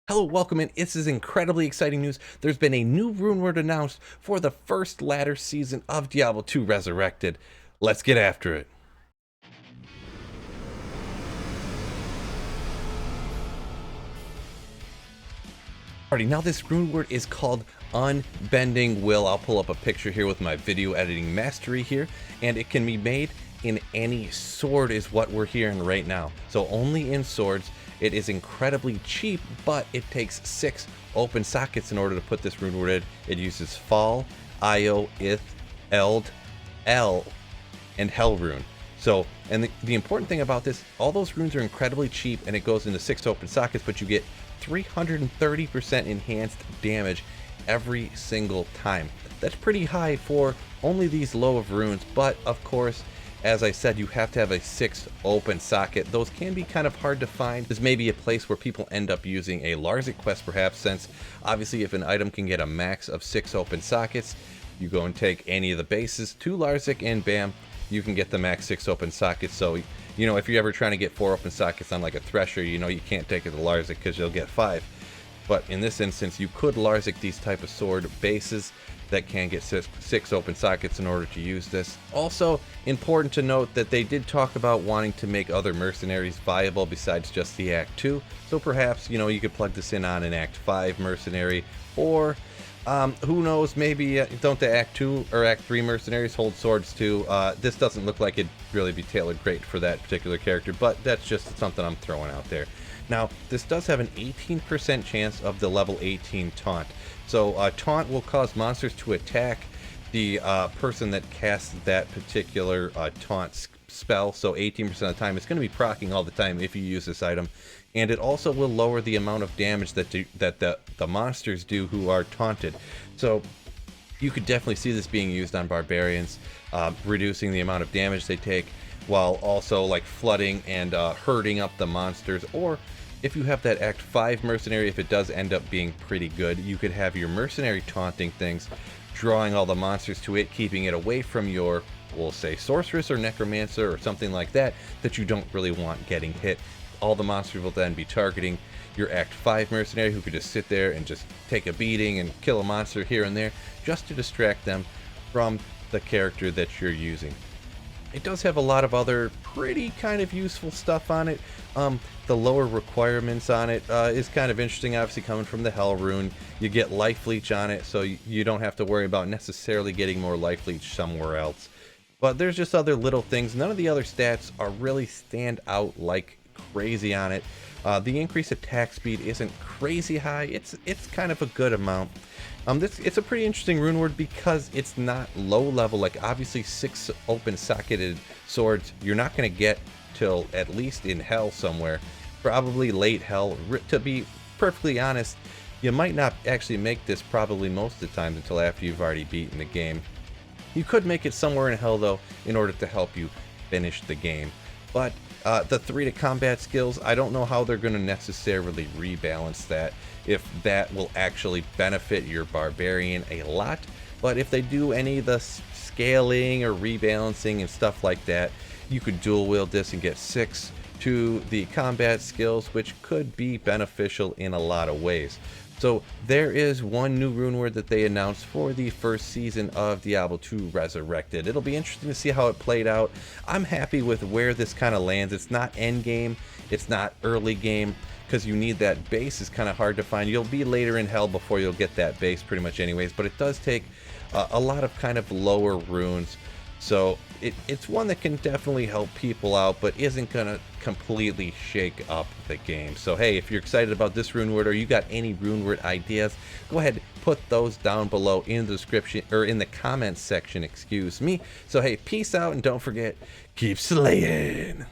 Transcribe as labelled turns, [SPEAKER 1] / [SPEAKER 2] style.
[SPEAKER 1] Hello, welcome in. This is incredibly exciting news. There's been a new rune word announced for the first ladder season of Diablo 2 Resurrected. Let's get after it. Alrighty, now this rune word is called Unbending Will. I'll pull up a picture here with my video editing mastery here, and it can be made in any sword is what we're hearing right now. So only in swords. It is incredibly cheap, but it takes 6 open sockets in order to put this rune word in. It uses Fall, Io, Ith, Eld, El, and Hell rune. So, and the important thing about this, all those runes are incredibly cheap, and it goes into 6 open sockets, but you get 330% enhanced damage every single time. That's pretty high for only these low of runes, but of course, as I said, you have to have a 6 open socket. Those can be kind of hard to find. This may be a place where people end up using a Larzik quest perhaps, since obviously if an item can get a max of 6 open sockets, you go and take any of the bases to Larzik and bam, you can get the max 6 open sockets. So, you know, if you're ever trying to get 4 open sockets on like a Thresher, you know you can't take it to Larzik because you'll get 5. But in this instance, you could Larzik these type of sword bases that can get 6 open sockets in order to use this. Also important to note that they did talk about wanting to make other mercenaries viable besides just the Act 2. So perhaps, you know, you could plug this in on an Act 5 mercenary, or who knows, maybe don't the Act 2 or Act 3 mercenaries hold swords too? This doesn't look like it'd really be tailored great for that particular character, but that's just something I'm throwing out there. Now, this does have an 18% chance of the level 18 taunt. So taunt will cause monsters to attack the person that casts that particular taunt spell. So 18% of the time, it's going to be proccing all the time if you use this item. And it also will lower the amount of damage that the monsters do who are taunted. So you could definitely see this being used on barbarians, reducing the amount of damage they take, while also like flooding and hurting up the monsters. Or if you have that Act 5 mercenary, if it does end up being pretty good, you could have your mercenary taunting things, drawing all the monsters to it, keeping it away from your, we'll say, sorceress or necromancer or something like that, that you don't really want getting hit. All the monsters will then be targeting your Act 5 mercenary, who could just sit there and just take a beating and kill a monster here and there, just to distract them from the character that you're using. It does have a lot of other pretty kind of useful stuff on it. The lower requirements on it is kind of interesting, obviously coming from the Hell rune. You get life leech on it, so you don't have to worry about necessarily getting more life leech somewhere else. But there's just other little things. None of the other stats are really stand out like crazy on it. The increased attack speed isn't crazy high. It's kind of a good amount. It's a pretty interesting rune word because it's not low level. Like obviously 6 open socketed swords you're not going to get till at least in Hell somewhere, probably late Hell. To be perfectly honest, you might not actually make this probably most of the time until after you've already beaten the game. You could make it somewhere in Hell though in order to help you finish the game. But the 3 to combat skills, I don't know how they're going to necessarily rebalance that, if that will actually benefit your barbarian a lot. But if they do any of the scaling or rebalancing and stuff like that, you could dual wield this and get 6 to the combat skills, which could be beneficial in a lot of ways. So there is one new rune word that they announced for the first season of Diablo 2 Resurrected. It'll be interesting to see how it played out. I'm happy with where this kind of lands. It's not end game, it's not early game, because you need that base is kind of hard to find. You'll be later in Hell before you'll get that base pretty much anyways, but it does take a lot of kind of lower runes. So it's one that can definitely help people out, but isn't going to completely shake up the game. So hey, if you're excited about this rune word, or you got any rune word ideas, go ahead, put those down below in the description, or in the comments section, excuse me. So hey, peace out, and don't forget, keep slaying.